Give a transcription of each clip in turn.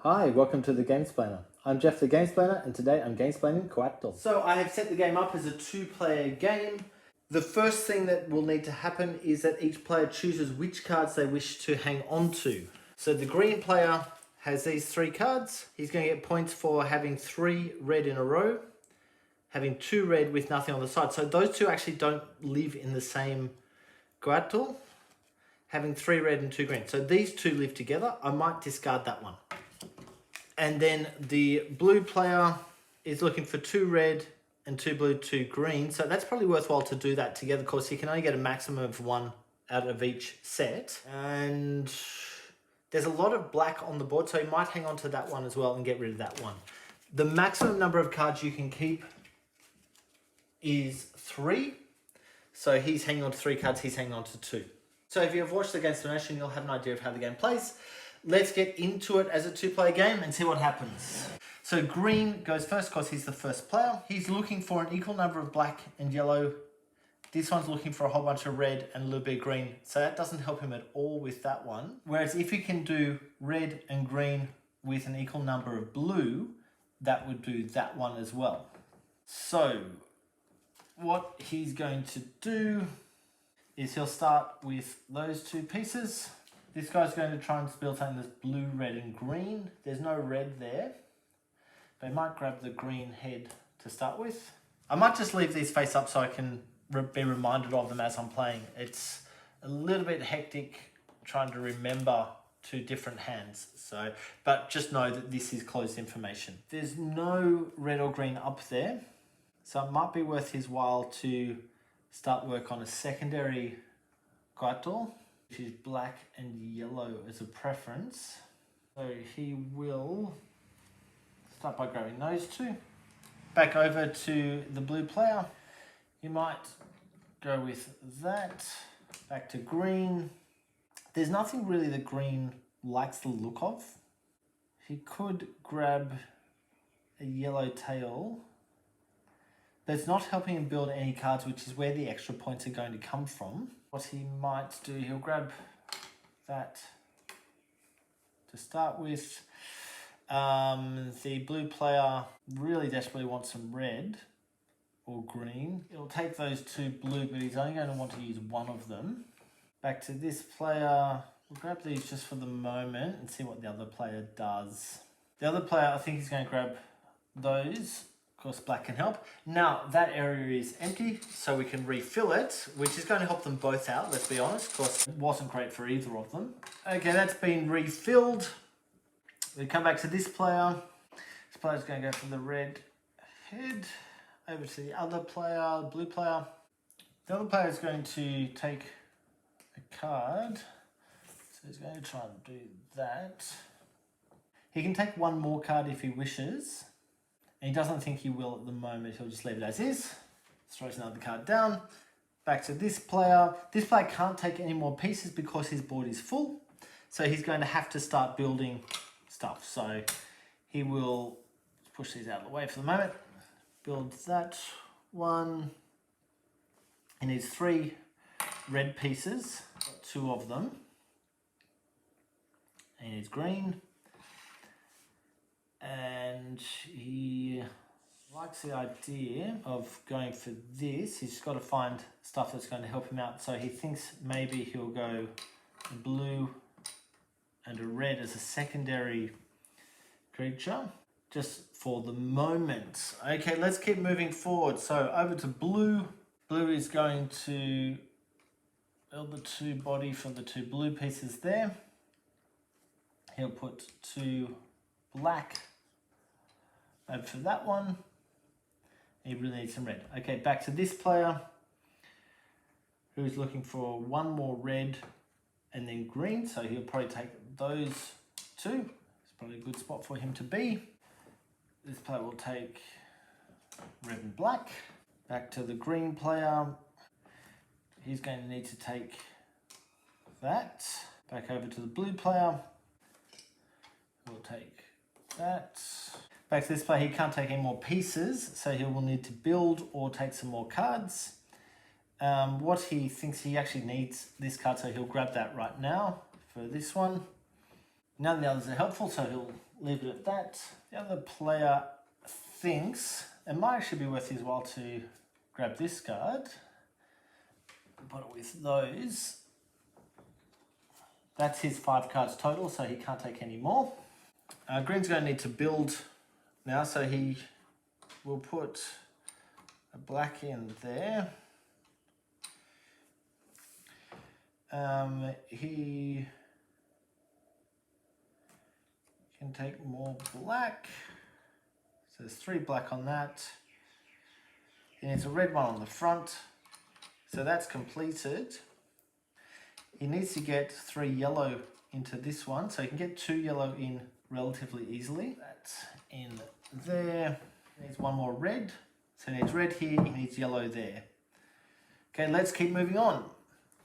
Hi, welcome to the Gamesplainer. I'm Jeff the Gamesplainer, and today I'm Gamesplaining Coatl. So I have set the game up as a two-player game. The first thing that will need to happen is that each player chooses which cards they wish to hang on to. So the green player has these three cards. He's going to get points for having 3 red in a row, having 2 red with nothing on the side. So those two actually don't live in the same Coatl, having 3 red and 2 green. So these two live together. I might discard that one. And then the blue player is looking for 2 red and 2 blue, 2 green. So that's probably worthwhile to do that together because he can only get a maximum of 1 out of each set. And there's a lot of black on the board, so he might hang on to that one as well and get rid of that one. The maximum number of cards you can keep is 3. So he's hanging on to 3 cards, he's hanging on to 2. So if you've watched the Gamesplanation, you'll have an idea of how the game plays. Let's get into it as a two-player game and see what happens. So green goes first because he's the first player. He's looking for an equal number of black and yellow. This one's looking for a whole bunch of red and a little bit of green. So that doesn't help him at all with that one. Whereas if he can do red and green with an equal number of blue, that would do that one as well. So what he's going to do is he'll start with those 2 pieces. This guy's going to try and build something that's blue, red, and green. There's no red there. But I might grab the green head to start with. I might just leave these face up so I can be reminded of them as I'm playing. It's a little bit hectic trying to remember 2 different hands. But just know that this is closed information. There's no red or green up there. So it might be worth his while to start work on a secondary Coatl, which is black and yellow as a preference. So he will start by grabbing those 2. Back over to the blue player. You might go with that. Back to green. There's nothing really that green likes the look of. He could grab a yellow tail, but it's not helping him build any cards, which is where the extra points are going to come from. What he might do, he'll grab that to start with. The blue player really desperately wants some red or green. He'll take those 2 blue, but he's only going to want to use one of them. Back to this player. We'll grab these just for the moment and see what the other player does. The other player, I think he's going to grab those. Of course, black can help. Now, that area is empty, so we can refill it, which is going to help them both out, let's be honest. Of course, it wasn't great for either of them. Okay, that's been refilled. We come back to this player. This player's going to go for the red head. Over to the other player, the blue player. The other player is going to take a card. So he's going to try and do that. He can take one more card if he wishes. And he doesn't think he will at the moment. He'll just leave it as is. Throws another card down. Back to this player. This player can't take any more pieces because his board is full. So he's going to have to start building stuff. So he will push these out of the way for the moment. Build that one. He needs 3 red pieces. 2 of them. He needs green. And he likes the idea of going for this. He's got to find stuff that's going to help him out. So he thinks maybe he'll go a blue and a red as a secondary creature, just for the moment. Okay, let's keep moving forward. So over to blue. Blue is going to build the 2 body for the 2 blue pieces there. He'll put 2 black over for that one. He really needs some red. Okay, back to this player who's looking for 1 more red and then green. So he'll probably take those 2. It's probably a good spot for him to be. This player will take red and black. Back to the green player. He's going to need to take that. Back over to the blue player. We'll take that. Back to this player, he can't take any more pieces, so he will need to build or take some more cards. What he thinks he actually needs this card, so he'll grab that right now for this one. None of the others are helpful, so he'll leave it at that. The other player thinks it might actually be worth his while to grab this card, but with those, that's his 5 cards total, so he can't take any more. Green's going to need to build now, so he will put a black in there. He can take more black. So there's 3 black on that. He needs a red one on the front. So that's completed. He needs to get 3 yellow into this one. So he can get 2 yellow in relatively easily. That's in there. He needs 1 more red. So he needs red here, he needs yellow there. Okay, let's keep moving on.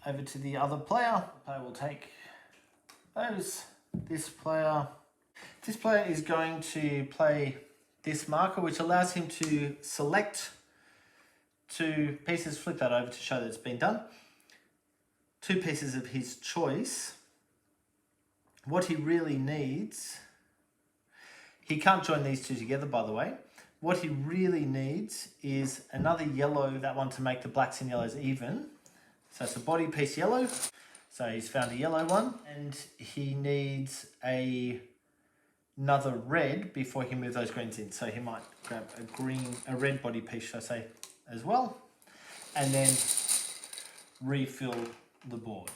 Over to the other player. The player will take those. This player is going to play this marker, which allows him to select 2 pieces, flip that over to show that it's been done. 2 pieces of his choice. What he really needs, he can't join these 2 together, by the way. What he really needs is another yellow, that one to make the blacks and yellows even. So it's a body piece yellow. So he's found a yellow one, and he needs another red before he moves those greens in. So he might grab a red body piece, should I say, as well, and then refill the board.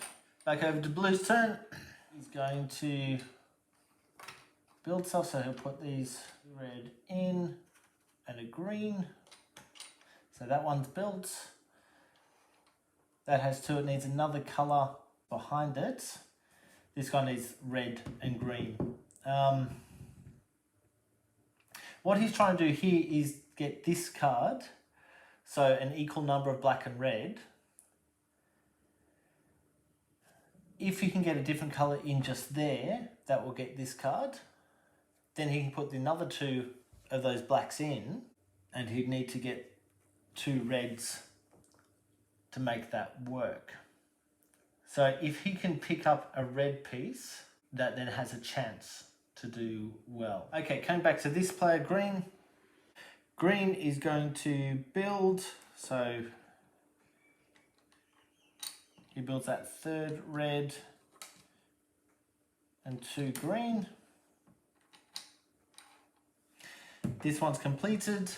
Back over to Blue's turn. He's going to build stuff, so he'll put these red in and a green. So that one's built. That has 2, it needs another colour behind it. This guy needs red and green. What he's trying to do here is get this card, so an equal number of black and red. If you can get a different colour in just there, that will get this card. Then he can put the another 2 of those blacks in, and he'd need to get 2 reds to make that work. So if he can pick up a red piece, that then has a chance to do well. Okay, coming back to this player, Green. Green is going to build, so he builds that 3rd red and 2 green. This one's completed.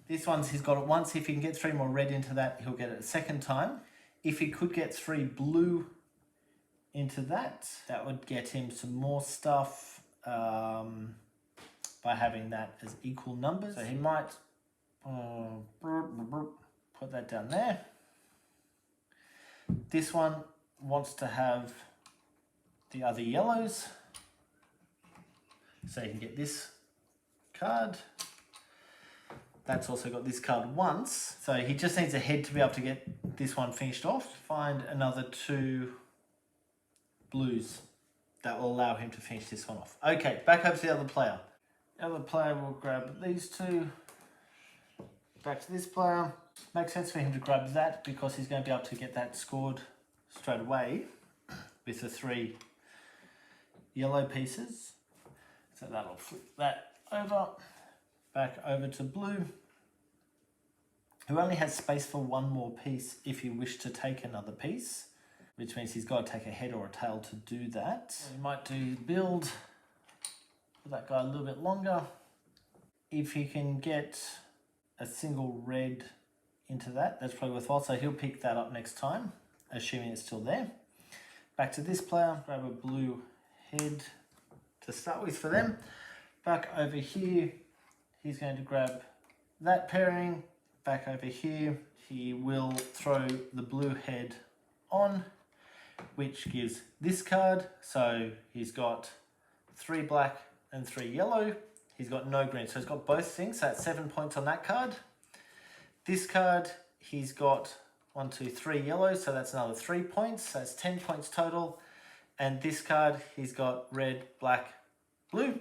This one's, he's got it once. If he can get 3 more red into that, he'll get it a second time. If he could get 3 blue into that, that would get him some more stuff by having that as equal numbers. So he might put that down there. This one wants to have the other yellows, so you can get this card. That's also got this card once, so he just needs a head to be able to get this one finished off. Find another 2 blues that will allow him to finish this one off. Okay, back over to the other player. The other player will grab these 2. Back to this player. Makes sense for him to grab that because he's going to be able to get that scored straight away with the 3 yellow pieces. So that'll flip that over. Back over to Blue, who only has space for 1 more piece if he wished to take another piece, which means he's got to take a head or a tail to do that. He might do build for that guy a little bit longer. If he can get a single red into that, that's probably worthwhile, so he'll pick that up next time, assuming it's still there. Back to this player, grab a blue head to start with for them. Back over here, he's going to grab that pairing. Back over here, he will throw the blue head on, which gives this card. So he's got 3 black and 3 yellow. He's got no green, so he's got both things. So that's 7 points on that card. This card, he's got 1, 2, 3 yellow, so that's another 3 points. So that's 10 points total. And this card, he's got red, black, blue,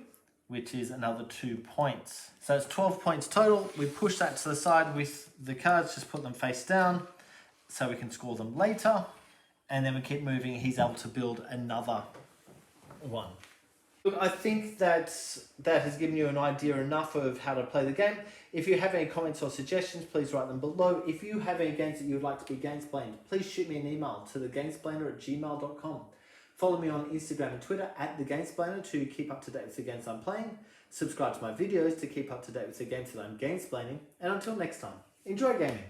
which is another 2 points. So it's 12 points total. We push that to the side with the cards, just put them face down so we can score them later. And then we keep moving. He's able to build another one. Look, I think that has given you an idea enough of how to play the game. If you have any comments or suggestions, please write them below. If you have any games that you would like to be Gamesplaned, please shoot me an email to thegamesplainer@gmail.com. Follow me on Instagram and Twitter @thegamesplainer to keep up to date with the games I'm playing. Subscribe to my videos to keep up to date with the games that I'm gamesplaining. And until next time, enjoy gaming.